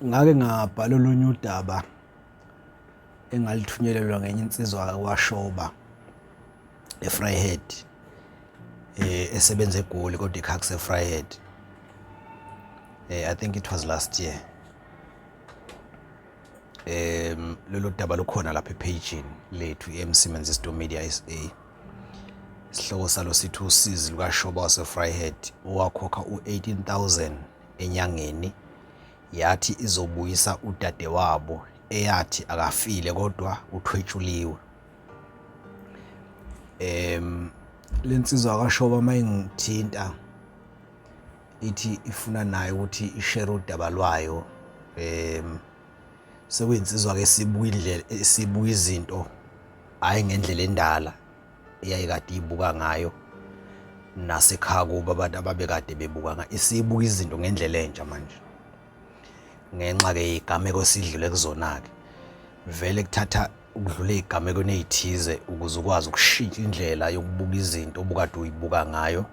Ngake ngabhala olunye udaba engalithunyelelwa ngenye insizwa kwaShoba eVryheid esebenza eGoli kodwa ikhaya kuseVryheid. I think it was last year. Lolu daba lukhona lapha epagini lethu iMsimenzi's Media SA. Isihloko salo sithi usizi lukaShoba waseVryheid owakhokha u-18,000 enyangeni yathi izobuyisa udadewabo eyathi akafile kodwa uthwetshuliwe. Lensizwa kaShoba mayingithinta ithi ifuna nayo ukuthi ishare udaba lwayo. Sekuyinsizwa ke sibuka izinto hayi ngendlela endala eyayikade ibuka ngayo nasekhaya kuba abantu ababekade bebuka ngayo. Isibuka izinto ngendlela entsha manje ngenxa ke igameko esidlule kuzona ke vele kuthatha ukudlula igameko nezithize ukuze ukwazi ukushintsha indlela yokubuka izinto obukade uyibuka ngayo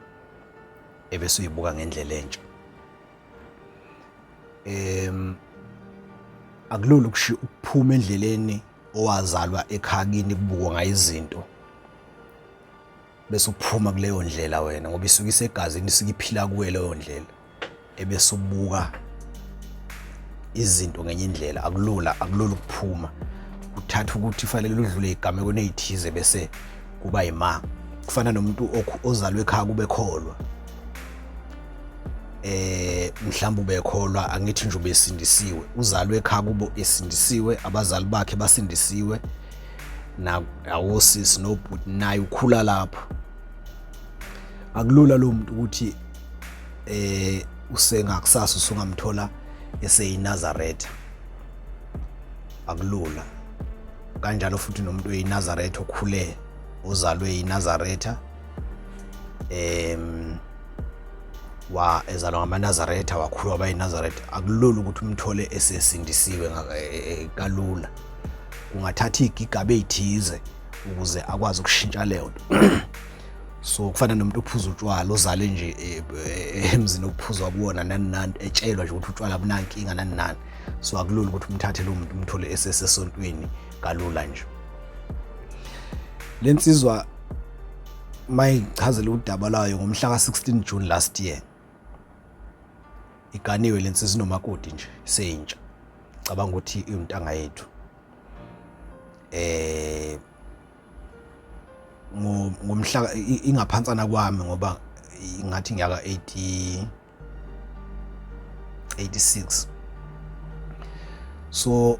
ebese uyibuka ngendlela entsha. Akulula ukuphuma endleleni owazalwa ekhakini kubukwa ngayo izinto bese uphuma kuleyo ndlela wena ngoba isuke isegazini isuke iphila kuwe leyo ndlela ebese ubuka izinto ngenye indlela. Akulula ukuphuma, kuthatha ukuthi fanele udlule igameko nezithize bese kuba yima. Kufana nomuntu ozalwe ekhaya kube kholwa, mhlawumbe ubekholwa angithi nje ubesindisiwe, uzalwe ekhaya kubo esindisiwe, abazali bakhe basindisiwe na awosisi nobhuti naye ukhula lapho. Akulula lo muntu ukuthi usengakusasa usungamthola eseyiNazaretha. Akulula kanjalo futhi nomuntu oyiNazaretha okhule ozalwe eyiNazaretha ezalwa ngamaNazaretha wakhula wabayiNazaretha. Akulula ukuthi umthole esesindisiwe kalula. Kungathatha igigaba ezithize ukuze akwazi ukushintsha leyo nto. So kufana nomuntu ophuza utshwala ozale nje emzini okuphuzwa kuwona nani etshelwa nje ukuthi utshwala bunankinga nani. So akulula ukuthi umthathe lo muntu umthole esesontweni kalula nje. Lensizwa mayichazela udaba layo ngomhla ka-16 June last year. Iganiwe lensizwa inomakoti nje seyintsha. Cabanga ukuthi iyontanga yethu. Ngomhla ingaphansana kwami ngoba ngathi ngiyaka 86. So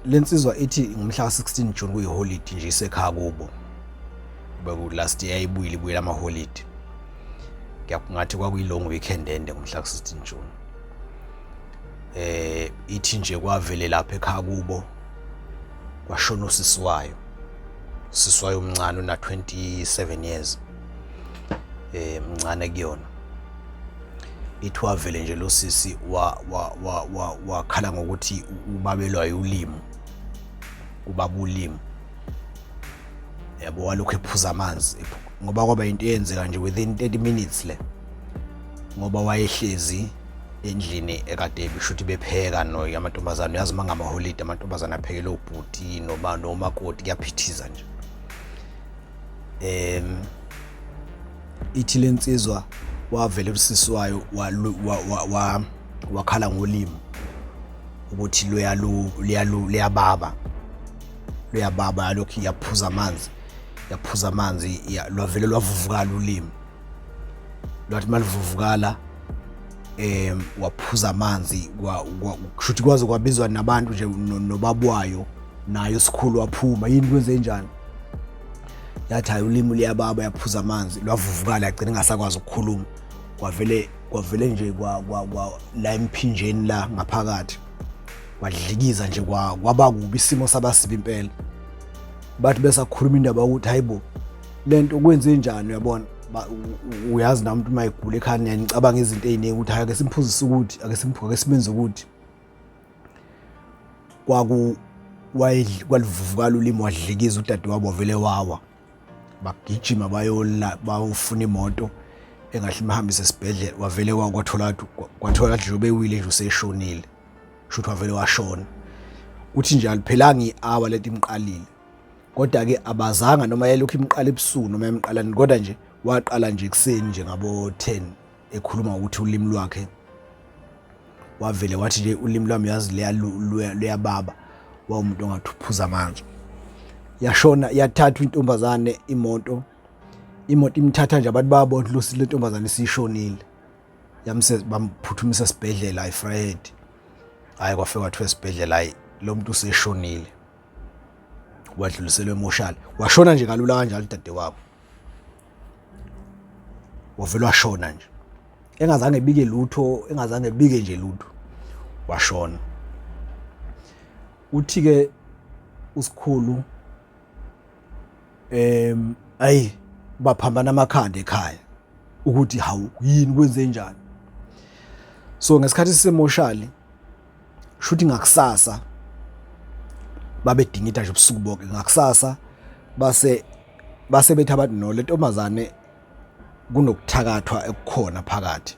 lensizwa ithi ngomhla ka-16 June kuyiholiday nje isekhaya kubo. Beku last year ibuyile ama-holiday. Ngathi kwakuyilong weekend ende ngomhla ka-16 June. Ithi nje kwavele lapha ekhaya kubo kwashona usisi wayo. Usisi wayo umncane una 27 years. Mncane kuyona. Ithi wavele nje lo sisi wakhala ngokuthi ubabelwa ulimi. Ubaba ulimi. Yabo walokho ephuza amanzi ngoba kwaba into eyenzeka nje within 30 minutes le. Ngoba wayehlezi endlini ekade bishuthi bepheka no yamantombazana. Uyazi mangama holiday amantombazana aphekela ubhuti noma nomakoti kuyaphithiza nje. Ithi lensizwa wavele usisi wayo wakhala ngolimi ukuthi luyababa yalokhu yaphuza amanzi lwavele lwavuvukala ulimi. Lwathi malivuvukala waphuza amanzi kushuthi kwaze kwabizwa nabantu nje nobabwayo nayo sikhulu waphuma yini kwenze njani. Yathi hayi ulimi liyababa yaphuza amanzi lwavuvukala yagcina engasakwazi ukukhuluma. Kwavele nje la emphinjeni la ngaphakathi kwadlikiza nje kwaba kubi isimo sabasiba impela. Bathi besakhuluma indaba ukuthi hayibo lento kwenze njani uyabona. Uyazi nami umuntu mayigula ekhaya ngicabanga izinto eziningi ukuthi hayi ake simphuzise ukuthi ake simenze ukuthi kwalivuvukala ulimi wadlikiza udadewabo wavele wawa. Bagijima bayofuna imoto engahle imhambise esibhedlela wavele kwathola nje ubewile nje useshonile. kusho wavele washona. Uthi nje aliphelanga i-hour lento imqalile, kodwa-ke abazanga noma yelokhu imqala ebusuku noma emqalani, kodwa nje waqala nje ekuseni nje ngabo 10 ekhuluma ukuthi ulimi lwakhe wavele wathi nje ulimi lwami yazi luyababa, wawumuntu ongathi uphuza amanzi. Yashona, yathatha intombazane imoto imthatha nje abantu babona ukuthi le ntombazane isishonile. Bamphuthumise esibhedlela eFryhead. Hayi kwafika kwathiwa esibhedlela hayi lo muntu useshonile, wadluliselwe emoshali. Washona nje kalula kanjalo dade wabo, wavele washona nje engazange ebike lutho, engazange ebike nje lutho, washona. Uthi-ke usikhulu ayi baphambana amakhanda ekhaya ukuthi hawu yini kwenze njani. So ngesikhathi sisemoshali shuthi ngakusasa babedingida nje ubusuku bonke. Ngakusasa base bethi abantu no le ntombazane kunokuthakathwa ekukhona phakathi.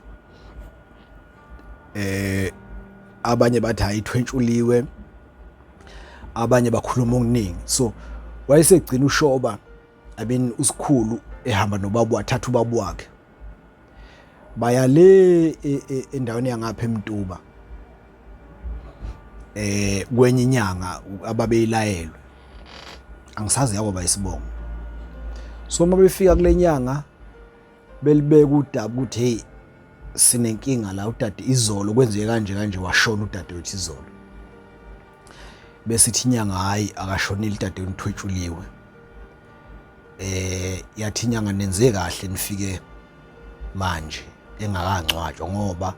Abanye bathi hayi ithwentshuliwe, abanye bakhuluma okuningi. So wayesegcina ushoba usikhulu ehamba nobaba, wathatha ubaba wakhe baya le endaweni yangapha eMtuba kwenye inyanga ababeyilayelwe, angisazi yakoba isibongo. So mabefika kule nyanga belibeka udaba ukuthi hey sinenkinga la, udade izolo kwenzeke kanje washona udade wethu izolo. Bese ithi inyanga hayi akashonile udade unithwetshuliwe. Yathi inyanga nenze kahle nifike manje engakangcwatshwa, ngoba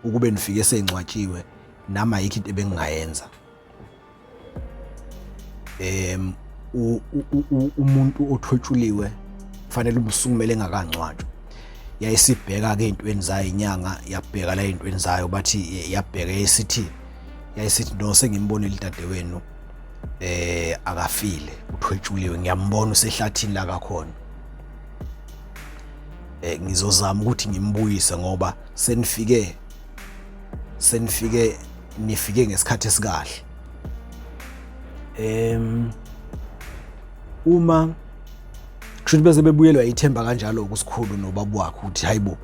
ukube nifike sengcwatshiwe nama yikho into ebengingayenza. Umuntu othwetshuliwe kufanele umsukumele engakangcwatshwa. Yayisibheka ke ezintweni zayo inyanga, yabheka la ezintweni zayo, bathi yabheka yayisithi no sengimbonile idade wenu akafile uthwetshuliwe, ngiyambona usehlathini la kakhona. Ngizozama ukuthi ngimbuyise ngoba nifike ngesikhathi esikahle. Uma kushuthi bese bebuyelwa ithemba kanjalo kusikhulu nobaba wakhe ukuthi hayibo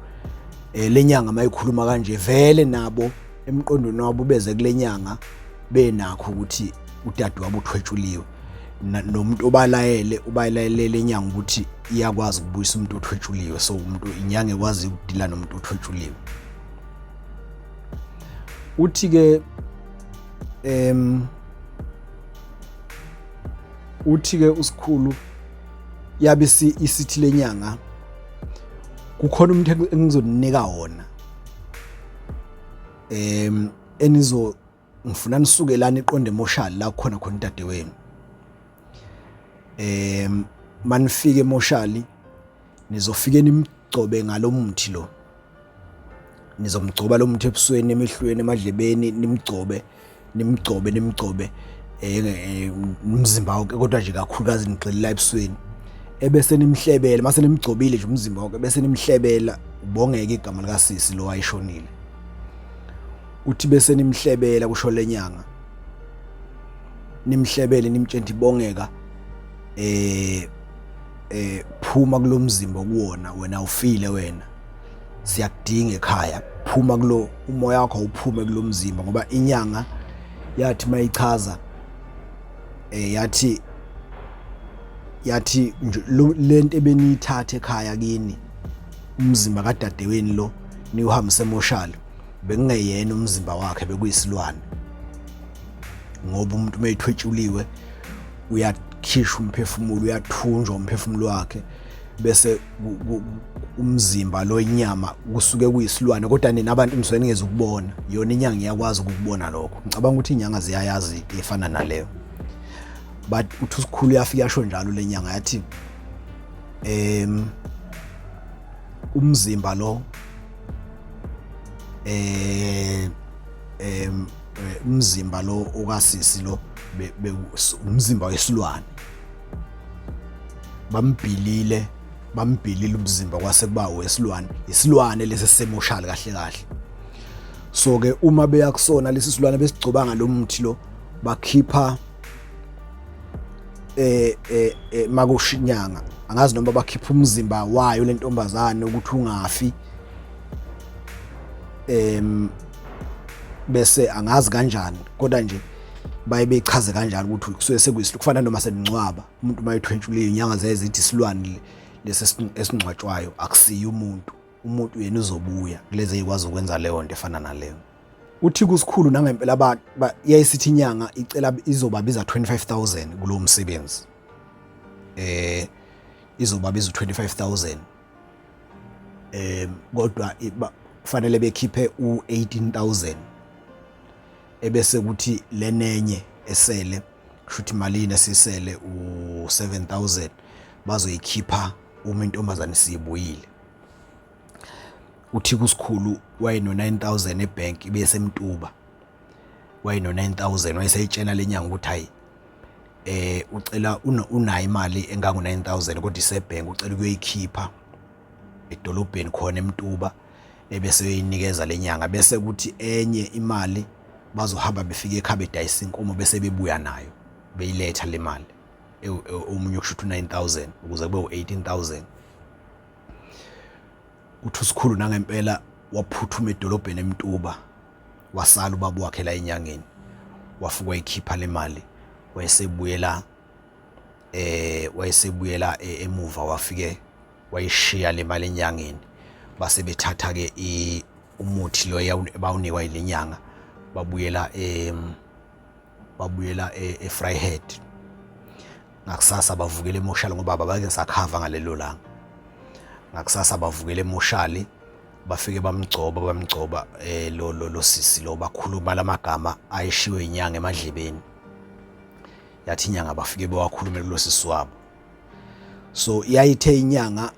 lenyanga mayikhuluma kanje vele nabo emqondweni wabo beze kule nyanga benakho ukuthi udade wabo uthwetshuliwe, nomuntu ubalayele lenyanga ukuthi iyakwazi ukubuyisa umuntu othwetshuliwe. So umuntu inyanga ekwazi ukudila nomuntu othwetshuliwe. Uthi-ke usikhulu yabe isithi lenyanga kukhona umuntu engizoninika wona, ngifuna nisuke lana iqonde emoshali la khona udade wenu. Manifike emoshali nizofike nimgcobe ngalomuthi lo, nizomgcoba lo muthi ebusweni, emehlweni, emadlebeni, nimgcobe umzimba wonke, kodwa nje kakhulukazi nigxilela ebusweni. Ebese nimhlebela, mase nimgcobile nje umzimba wonke bese nimhlebela ubongeke igama likasisi lo wayishonile. Uthi bese nimhlebela kusho lenyanga, nimhlebele nimtshente ibongeka, phuma kulomzimba kuwona wena ufile, wena siyakudinga ekhaya, phuma kulo umoya wakho uphume kulomzimba. Ngoba inyanga yathi mayichaza yathi lento ebeniyithatha ekhaya kini, umzimba kadadewenu lo niuhambise emoshali, bekungeyena umzimba wakhe, bekuyisilwane. Ngoba umuntu mayithwetshuliwe uyakhishwa umphefumulo, uyathunjwa umphefumulo wakhe, bese umzimba lo inyama kusuke kuyisilwane, kodwa nina abantu nizweni ngeze ukubona. Yona inyanga iyakwazi ukubona lokho. Ngicabanga ukuthi inyanga ziyayazi efana naleyo. But uthi usikhulu yafika yasho njalo lenyanga yathi umzimba lo umzimba lo okasisi lo umzimba wesilwane, bambhilile umzimba kwase kuba wesilwane, isilwane lesi semoshali kahle kahle. So ke uma beya kusona lesi silwane besigcoba ngalomuthi lo bakhipha makushinyanga, angazi noma bakhipha umzimba wayo le ntombazane ukuthi ungafi, bese angazi kanjani, kodwa nje baye bechaze kanjalo ukuthi kusuke sekuyisihloko kufana noma seningcwaba umuntu mayethwentshuliwe inyanga zithi isilwane lesi esingcwatshwayo akusiyo umuntu yena uzobuya kulezi eyikwazi ukwenza leyo nto efana naleyo. Uthi kusikhulu nangempela abantu yayisithi inyanga icela izobabiza 25,000 kulowo msebenzi, izobabiza 25,000, kodwa kufanele bekhiphe u18,000 ebese kuthi lenenye esele kushuthi malini esisele u7,000 bazoyikhipha uma intombazane siyibuyile. Uthi kusikhulu wayeno 9,000 ebank bese Mtuba wayeno 9,000 wayesayitshela lenyanga ukuthi hayi ucela unayo imali engango 9,000 kodwa isebank ucela ukuyikhipha edolobheni khona eMtuba ebese uyinikeza lenyanga bese kuthi enye imali bazohamba befike ekhaya bedayisa inkomo bese bebuya nayo beyiletha le mali omunye ukushuthi 9,000 ukuze kube u18,000. Uthi usikhulu nangempela waphuthuma edolobheni eMtuba wasala ubaba wakhe la enyangeni wafuka wayikhipha le mali wayesebuyela emuva wafike wayishiya le mali enyangeni base bethatha ke umuthi lo bawunikwa ilenyanga babuyela eFryhead. Ngakusasa bavukela emoshali ngoba babake sakhava ngalelo langa. Ngakusasa bavukela emoshali bafike bamgcoba lo sisi lo bakhuluma lamagama ayishiwe inyanga emadlebeni. Yathi inyanga bafike bewakhulumela kulo sisi wabo. So yayithe inyanga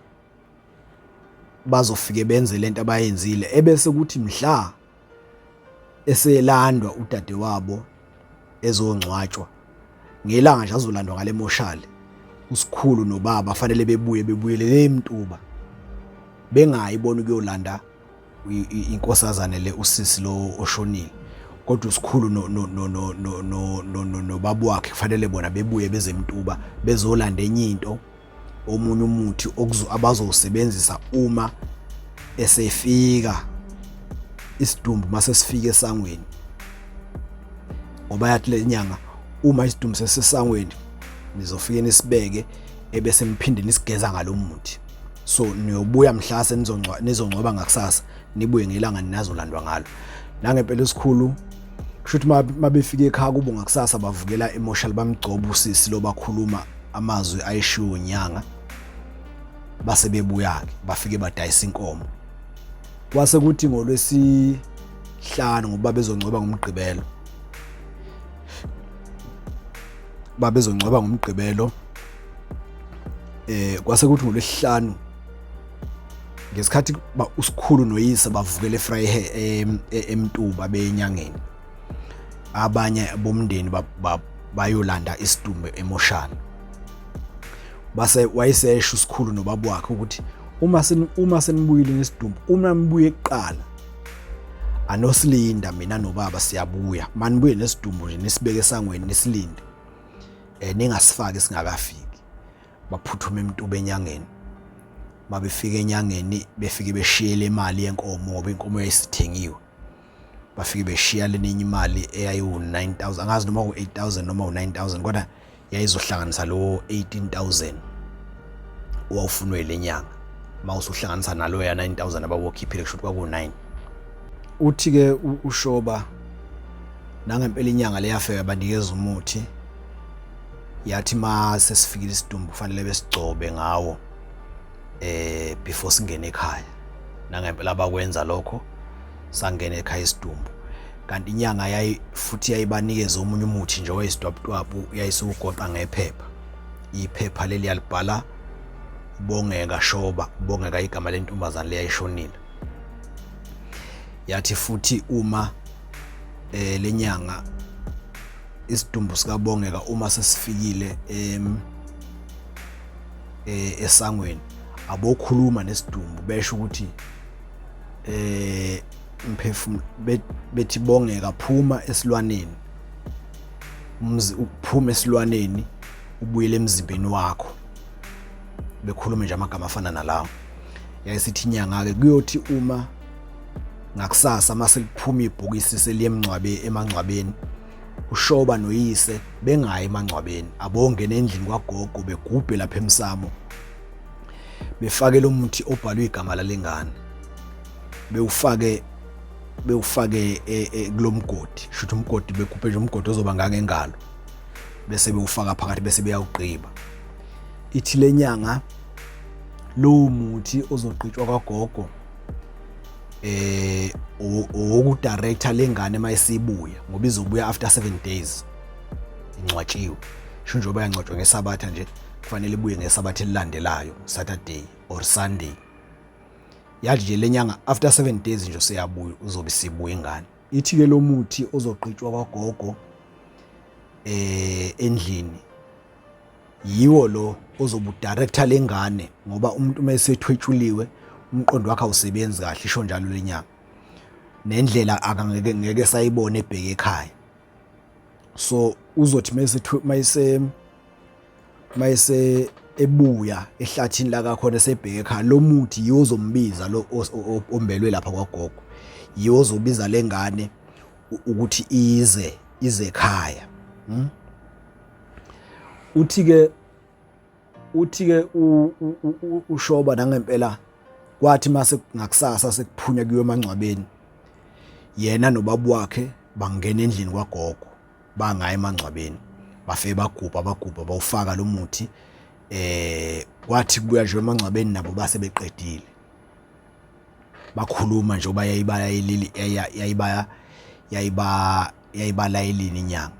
bazofike benze lento abayenzile ebese kuthi mhla eselandwa udade wabo ezongcwatshwa ngelanga nje azolandwa ngale moshali usikhulu nobaba fanele bebuyele eMtuba bengayibona ukuyolanda inkosazane le usisi lo oshonile, kodwa usikhulu nobaba wakhe kufanele bona bebuye beze eMtuba bezolanda enye into omunye umuthi abazowusebenzisa uma esefika isidumbu mase sifike esangweni, ngoba yathi lenyanga uma isidumbu sesesangweni nizofike nisibeke ebese mphinde nisigeza ngalomuthi. So niyobuya mhla nizongcwaba ngakusasa nibuye ngelanga ninazolandwa ngalo. Nangempela isikhulu kushuthi mabefike ekhaya kubo ngakusasa bavukela emoshali bamgcoba usisi lo bakhuluma amazwi ayishiwo inyanga base bebuya ke bafike badayisa inkomo. Kwase kuthi ngolwesihlanu ngoba bezongcwaba ngomgqibelo kwase kuthi ngolwesihlanu ngesikhathi usikhulu noyise bavukela eFryhead eMtuba beyenyangeni, abanye bomndeni bayolanda isidumbu emoshali. Base wayesesho usikhulu nobaba wakhe ukuthi uma senibuyile ngesidumbu uma nibuye eqala anosilinda mina nobaba siyabuya manibuye nesidumbu nje nisibeke esangweni nisilinde ningasifaki singakafiki. Baphuthuma eMtuba enyangeni, mabefika enyangeni befike beshiye le mali yenkomo ngoba inkomo yayisithengiwe. Bafike beshiya lenye imali eyayiwu9,000 angazi noma u8,000 noma u9,000 kodwa yayizohlanganisa lo 18,000 owawufunwe lenyanga mawusuhlanganisa nalo ya 9,000 abawokhiphile kusho ukuthi kwaku9. Uthi ke uShoba nangempela inyanga leyafika banikeza umuthi yathi mase sifikile isidumbu kufanele besigcobe ngawo before singene ekhaya. Nangempela bakwenza lokho sangena ekhaya isidumbu, kanti inyanga futhi yayibanikeza omunye umuthi nje oyisidwabudwabu yayisugoqa ngephepha. Iphepha leli yalibhala Bongeka Shoba, Bongeka igama lentombazane leyayishonile. Yathi futhi uma lenyanga isidumbu sikaBongeka uma sesifikile esangweni abokhuluma nesidumbu besho ukuthi mphefumulo bethi Bongeka phuma esilwaneni, ukuphuma esilwaneni ubuyele emzimbeni wakho. Bekhuluma nje amagama afana nalawo. Yayisithi inyanga ke kuyothi uma ngakusasa mase liphuma ibhokisi seliye emangcwabeni, uShoba noyise bengayi emangcwabeni, abongena endlini kwagogo begubhe lapha emsamo, befake lo muthi obhalwe igama lalengane, bewufake kulomgodi. Shuthi umgodi begubhe nje umgodi ozoba ngangengalo, bese bewufaka phakathi bese beyawugqiba. Ithi lenyanga lo muthi ozogqitshwa kwagogo owokudirector lengane mayisibuya, ngoba izobuya after 7 days ingcwatshiwe. Sho njengoba yangcwatshwa ngesabatha nje, kufanele ibuye ngesabatha elilandelayo, Saturday or Sunday. Yathi nje lenyanga after 7 days nje seyabuya, uzobe sibuya ingane. Ithi ke lo muthi ozogqitshwa kwagogo endlini yiwo lo ozobudirector lengane, ngoba umuntu mayesethwetshuliwe umqondo wakhe awusebenzi kahle, isho njalo lenyanga, nendlela akangeke sayibone ebheke ekhaya. So uzothi mayise ebuya ehlathini la kakhona esebheke ekhaya, lo muthi yiwo ozombiza lo ombelwe lapha kwagogo, yiwo ozobiza lengane ukuthi ize ekhaya. Uthi ke uShoba nangempela kwathi mase ngakusasa sekuphunya kuyo emangcwabeni, yena nobaba wakhe bangena endlini kwagogo, bangaya emangcwabeni, bafike bagubha bawufaka lo muthi. Kwathi kubuya nje emangcwabeni nabo base beqedile, bakhuluma nje oba yayibalayelini inyanga.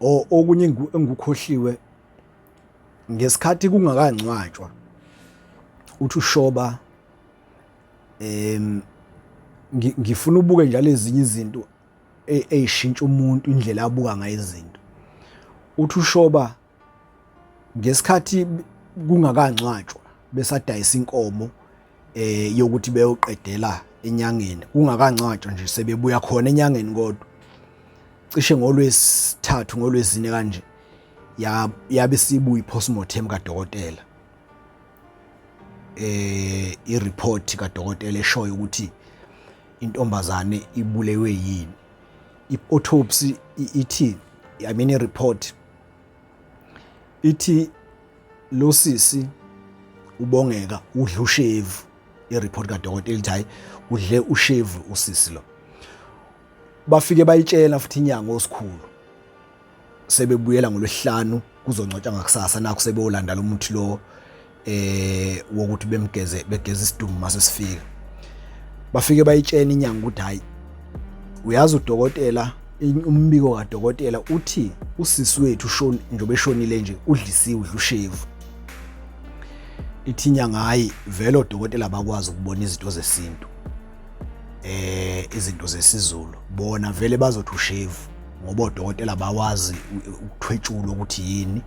Okunye engukhohliwe ngesikhathi kungakangcwatshwa, uthi uShoba ngifuna ubuke njalo ezinye izinto eyishintsha umuntu indlela abuka ngayo izinto. Uthi uShoba ngesikhathi kungakangcwatshwa besadayisa inkomo yokuthi beyoqedela enyangeni, kungakangcwatshwa nje sebebuya khona enyangeni, kodwa cishe ngoLwesithathu ngoLwezine kanje yabe sibuya i-postmortem kadokotela, i-report kadokotela eshoyo ukuthi intombazane ibulewe yini. I-autopsy ithi, i-report ithi lo sisi uBongeka udla ushevu. I-report kadokotela ithi hayi udle ushevu usisi lo. Bafike bayitshela futhi inyanga osikhulu, sebebuyela ngoLwesihlanu kuzongcwatshwa ngakusasa, nakho sebeyolanda lo muthi lo wokuthi begeze isidumbu mase sifika. Bafike bayitshela inyanga ukuthi hayi, uyazi udokotela, umbiko kadokotela uthi usisi wethu njengoba eshonile nje udlisiwe, udla ushevu. Ithi inyanga hayi vele odokotela bakwazi ukubona izinto zesintu, izinto zesiZulu bona vele bazothi ushevu, ngoba odokotela bawazi ukuthwetshula ukuthi yini,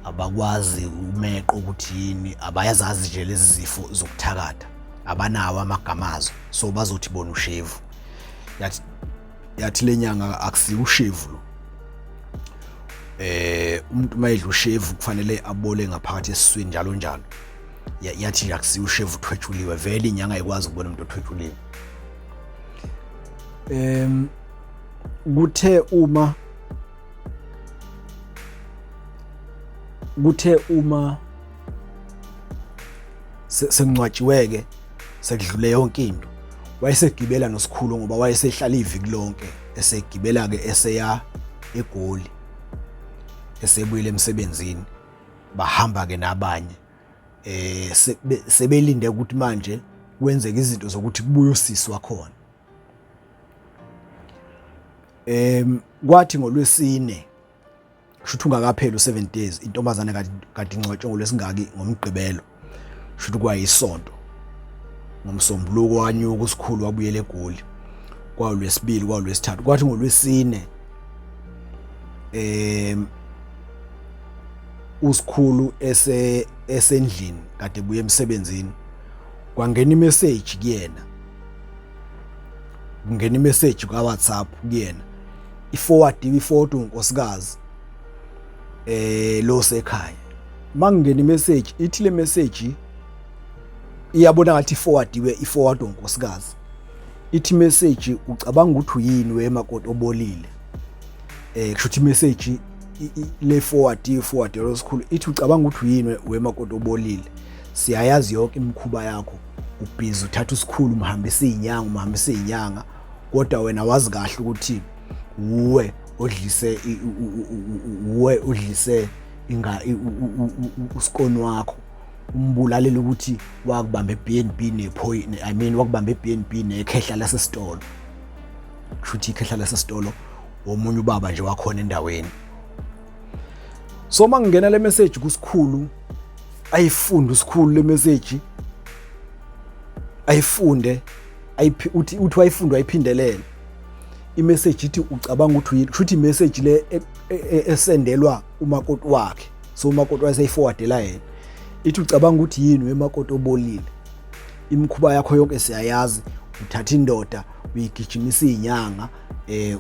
abakwazi umeqo ukuthi yini, abayazazi nje lezi zifo zokuthakatha, abanawo amagamazo, so bazothi bona ushevu. Yathi lenyanga akusiyo ushevu lo. Umuntu mayedla ushevu kufanele abole ngaphakathi esiswini njalo njalo. Yathi akusiyo ushevu uthwetshuliwe, vele inyanga ayikwazi ukubona umuntu othwetshuliwe. Kuthe uma sengcwatshiweke sekudlule yonke into, wayesegibela nosikhulu ngoba wayesehlala iviki lonke esegibela ke eseya eGoli, esebuyile emsebenzini. Bahamba ke nabanye sebelinde ukuthi manje kwenzeke izinto zokuthi kubuye usisi wakhona. Kwathi ngoLwesine, shuthi ungakapheli u7 days, intombazane kade ingcwatshwe ngoLwesingaki ngomgqibelo, shuthi kwayisonto. Ngomsombuluko wanyuka usikhulu wabuyela eGoli, kwaLwesibili kwaLwesithathu. Kwathi ngoLwesine usikhulu esendlini kade buye emsebenzini, kwangena imessage kuyena, kungena imessage kwa WhatsApp kuyena, iforwardiwe ifoto unkosikazi lo sekhaya. Mangena imessage ithi le message iyabona ngathi iforward unkosikazi. Ithi message ucabanga ukuthi uyini wemakoti obolile. Kushuthi message le forward yosikhulu ithi ucabanga ukuthi uyini wemakoti obolile. Siyayazi yonke imikhuba yakho, ubhizi uthatha usikhulu umhambisa izinyanga, kodwa wena wazi kahle ukuthi uwe odlise usikoni wakho, umbulalela ukuthi wakubamba eBNB wakubamba eBNB nekhehla lasesitolo. Kushuthi ikhehla lasesitolo omunye ubaba nje wakhona endaweni. So mangena le message kusikhulu, ayifunda usikhulu le message, ayifunde, uthi wayifunda ayiphindelele. Imessage ithi ucabanga ukuthi uyini. Kushuthi imessage le esendelwa umakoti wakhe. So umakoti wayeseyiforwardela yena. Ithi ucabanga ukuthi yini wemakoti obolile. Imikhuba yakho yonke siyayazi, uthatha indoda uyigijimisa izinyanga,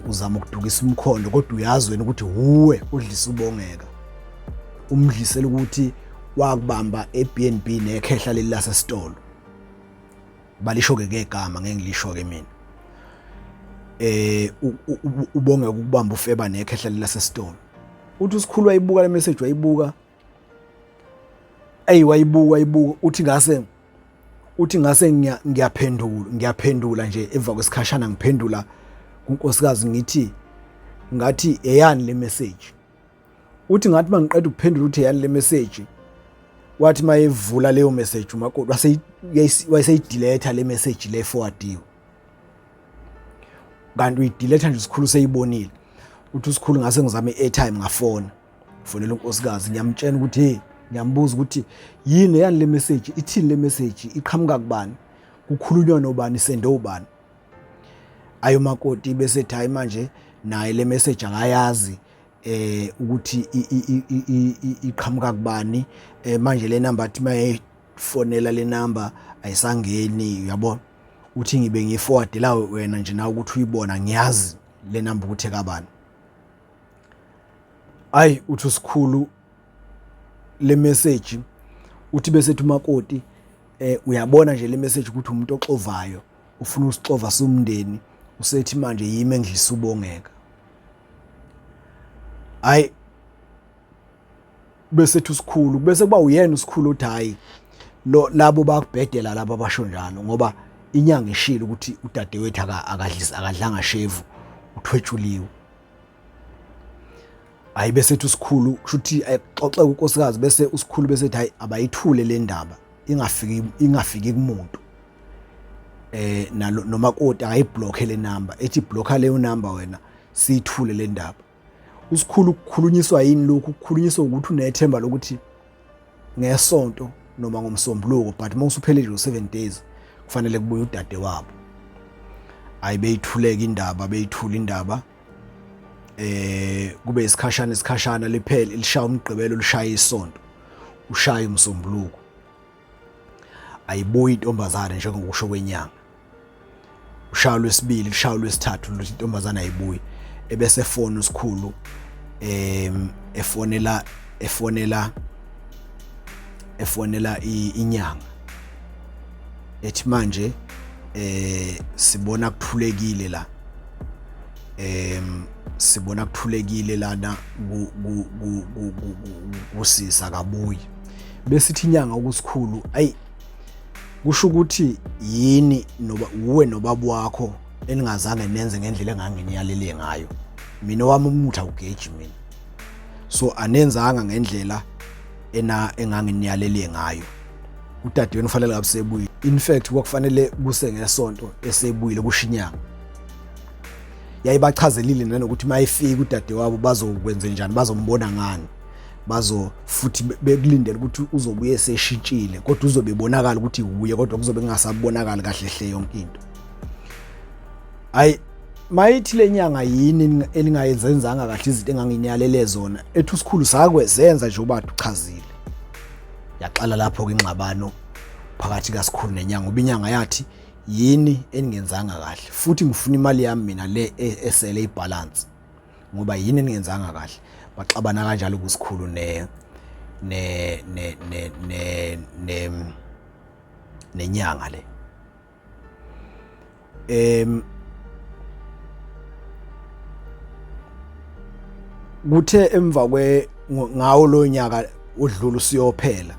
uzama ukudukisa umkhondo, kodwa uyazi wena ukuthi uwe udlisa ubongeka. Umdlisela ukuthi wakubamba eBNB nekhehla leli lasesitolo. Balisho ke ngegama ngeke ngilisho ke mina. Ubongeka ukubamba ufeba nekhehla leli lasesitolo. Uthi usikhulu wayibuka le message, wayibuka uthi ngase ngiyaphendula nje emva kwesikhashana ngiphendula kunkosikazi ngithi ngathi eyani le message. Uthi ngathi mangiqeda ukuphendula uthi eyani le message, wathi mayevula leyo message umakoti waseyidelete le message le forwardiwe. Kanti uyidelete nje usikhulu seyibonile. Uthi usikhulu ngase ngizame i-airtime ngafona. Fonela unkosikazi ngiyamtshela ukuthi hey, ngiyambuza ukuthi yini yani le message, ithini le message, iqhamuka kubani, kukhulunywa nobani, sende ubani. Ayo makoti bese ethi manje naye le message akayazi ukuthi iqhamuka kubani. Manje le number athi mayefonela le number ayisangeni, uyabona. Uthi ngibe ngiforwardela wena nje nawe ukuthi uyibona, ngiyazi le number ukuthi ekabani. Uthi usikhulu le message uthi bese ethi umakoti uyabona nje le message ukuthi umuntu oxovayo, ufuna usixova somndeni, usethi manje yimi engidlisa ubongeka. Bese ethi usikhulu, bese kuba uyena usikhulu uthi hayi labo bakubhedela labo abasho njalo, ngoba inyanga ishilo ukuthi udadewethu akadlanga shevu, uthwetshuliwe. Bese ethi usikhulu kushuthi xoxe unkosikazi, bese usikhulu bese ethi hayi abayithule le ndaba ingafiki kumuntu. Nomakoti akayiblock le number, ethi blocka leyo number wena siyithule le ndaba. Usikhulu ukukhulunyiswa yini lokhu? Ukukhulunyiswa ukuthi unethemba lokuthi ngesonto noma ngomsombuluko, but mawusuphele nje 7 days kufanele kubuye udade wabo. Beyithuleka indaba, beyithula indaba. Kube isikhashana liphele, lishaya umgqibelo, lishaya isonto, ushaya umsombuluko. Ayibuyi intombazana njengokusho kwenyanga. Ushaya lwesibili, lishaya lwesithathu, intombazana ayibuyi. Ebese efona usikhulu, efonela inyanga. Ethi manje sibona kuthulekile la. Sibona kuthulekile lana kusisa kabuyi. Bese ithi inyanga kusikhulu, kusho ukuthi yini uwe nobaba wakho eningazange nenze ngendlela enganginiyalele ngayo. Mina wami umuthi awugeji mina. So anenzanga ngendlela enganginiyalele ngayo. Udadewenu ufanele ngabe sebuyi. In fact kwakufanele kuse ngesonto esebuyile kushinyanga. Yayibachazelile nanokuthi mayifika udade wabo bazokwenza njani, bazombona ngani, futhi bekulindele ukuthi uzobuye eseshintshile, kodwa uzobe ebonakala ukuthi uye, kodwa kuzobe kungasabonakala kahle hle yonke into. Mayithi lenyanga yini elingayenzanga kahle izinto enganginiyalele zona, ethi usikhulu sakwezenza nje uba uchazile. Yaxala lapho ke ingxabano phakathi kaSikhulu nenyanga ngoba inyanga yathi yini eningenzanga kahle futhi ngifuna imali yami mina le esele ibalance ngoba yini eningenzanga kahle. Baxabana kanjalo kuSikhulu nenyanga le. Kuthe emva ngawo lo nyaka odlula usiyophela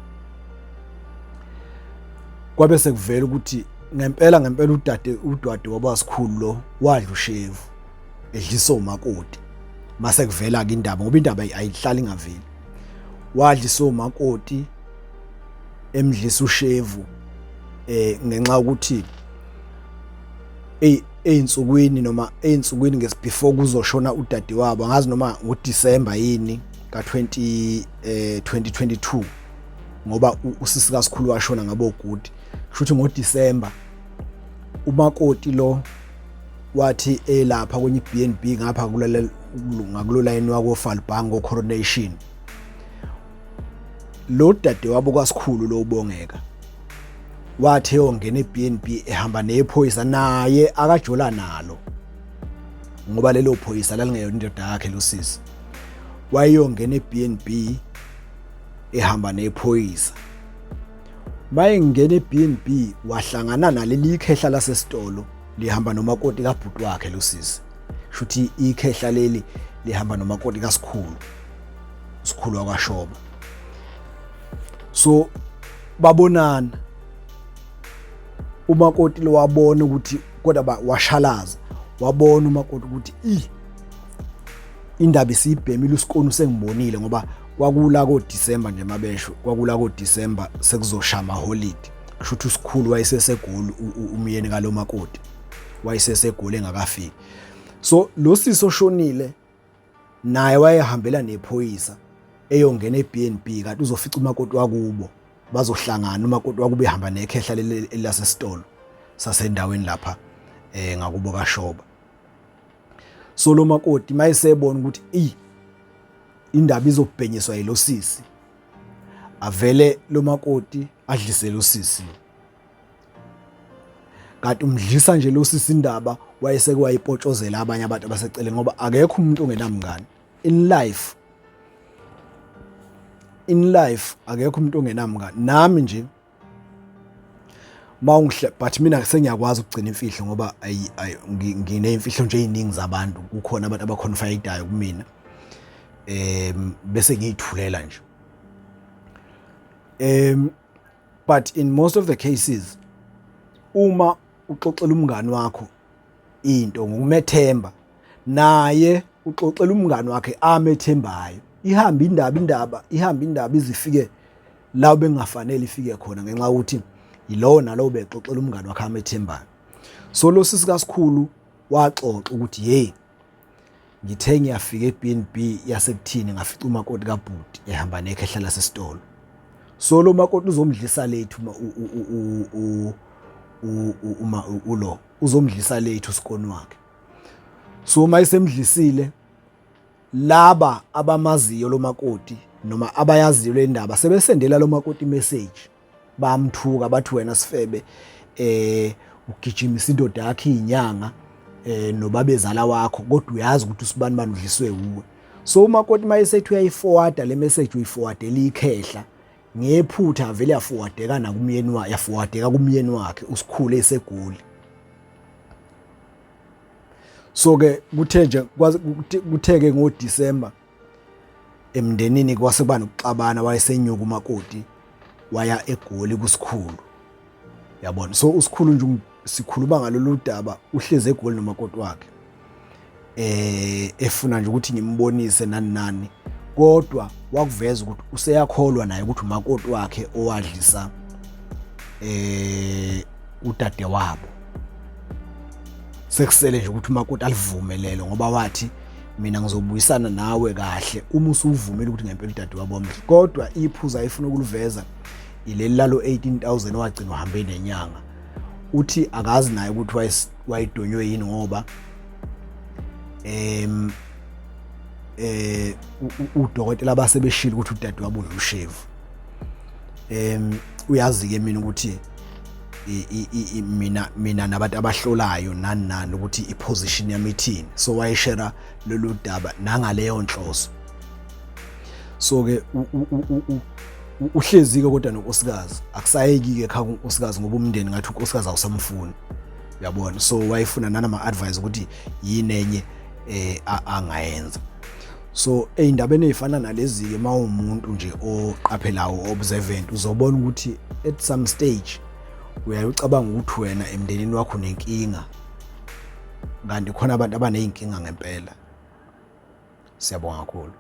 kwabe sekuvela ukuthi ngempela udade wabaSikhulu lo wadla ushevu edlisa umakoti. Mase kuvela ke indaba ngoba indaba ayihlali ngaveli. Wadlisa umakoti emdlisa ushevu ngenxa ukuthi eyinsukwini before kuzoshona udade wabo angazi noma ngoDisemba yini ka-2022 ngoba usisi kaSikhulu washona ngabo Gudi. Kusho ukuthi ngoDisemba umakoti lo wathi elapha kwenye iBnB ngapha ngakulo line wako Falbango Coronation. Lo dade wabo kaSikhulu lo ubongeka wathi eyongena eBnB ehamba nephoyisa naye akajola nalo ngoba lelo phoyisa lalingeyona indoda yakhe lo sisi. Wayeyongena eBnB ehamba nephoyisa. Mayengena eBnB wahlangana naleli ikhehla lasesitolo lihamba nomakoti kabhuti wakhe lo sisi. Shuthi ikhehla leli lihamba nomakoti kaSikhulu, uSikhulu wakwaShoba. So babonana, umakoti lo wabona ukuthi kodwa washalaza, wabona umakoti ukuthi indaba isibhemile uSikonu sengibonile ngoba kwakula koDisemba nje mabesho, kwakula koDisemba sekuzoshama holiday. Kusho ukuthi uSikhulu wayesesegoli, umyeni kalo makoti wayesesegoli engakafiki. So lo sisi oshonile naye wayehambela nephoyisa eyongena eBnB kanti uzofica umakoti wakubo bazohlangana. Umakoti wakubo ehamba nekhehla lasesitolo sasendaweni lapha ngakubo kaShoba. So lo makoti mayesebona ukuthi indaba izobhenyiswa yilo sisi, avele lo makoti adlise lo sisi. Kanti umdlisa nje lo sisi indaba wayesekwayipotshozela abanye abantu abaseceleni ngoba akekho umuntu ongenamngani in life akekho umuntu ongenamngani. Nami nje but mina sengiyakwazi ukugcina imfihlo ngoba ngineimfihlo nje eziningi zabantu. Kukhona abantu abaconfideayo kumina bese ngiyithulela nje. But in most of the cases uma uxoxela umngani wakho into ngokumethemba, naye uxoxela umngani wakhe amethembayo, ihamba indaba izifike la bengafanele ifike khona ngenxa ukuthi yilowo nalowo bexoxela umngani wakhe amethembayo. So lo sisi kaSikhulu waxoxa ukuthi ngithe ngiyafika eBnB yasebuthini ngafica umakoti kabhuti ehamba nekhehla lasesitolo. So lo makoti uzomdlisa lethu ulo uzomdlisa lethu uSikoni wakhe. So mayisemdlisile laba abamaziyo lo makoti noma abayaziyo le ndaba sebesendela lo makoti message, bamthuka bathi wena Sifebe ugijimisa indoda yakhe izinyanga nobabezala wakho kodwa uyazi ukuthi usibani bani udliswe uwe. So umakoti mayesethi uyayiforwarda le message, uyiforwardela ikhehla ngephutha vele yaforwardeka nakumyeni wakhe, yaforwardeka kumyeni wakhe uSikhulu esegoli. So ke kutheke ngoDisemba emndenini kwasekuba nokuxabana, wayesenyuka umakoti waya eGoli kuSikhulu, yabona. So uSikhulu nje sikhuluma ngalolu daba uhleze eGoli nomakoti wakhe efuna nje ukuthi ngimbonise nani kodwa wakuveza ukuthi useyakholwa naye ukuthi umakoti wakhe owadlisa udade wabo. Sekusele nje ukuthi umakoti alivumelele ngoba wathi mina ngizobuyisana nawe kahle uma usuvumela ukuthi ngempela udade wabo omhle. Kodwa iphuza ayifuna ukuliveza ileli lalo 18,000 wagcina uhambe nenyanga. Uthi akazi naye ukuthi wayidonywe yini ngoba udokotela basebeshila ukuthi udade wabo udla ushevu. uyazi-ke mina ukuthi mina nabantu abahlolayo nani ukuthi i-position yami ithini, so wayeshare lolu daba nangaleyo nhloso. So-ke uhlezi-ke kodwa nonkosikazi akusayeki-ke ekhaya unkosikazi ngoba umndeni ngathi unkosikazi awusamfuni, uyabona. So wayefuna nanama-advice ukuthi yini enye angayenza. So ey'ndabeni ey'fana nalezi-ke uma umuntu nje oqaphelayo, observant, uzobona ukuthi at some stage uyayucabanga ukuthi wena emndenini wakho unenkinga, kanti khona abantu abaney'nkinga ngempela. Siyabonga kakhulu.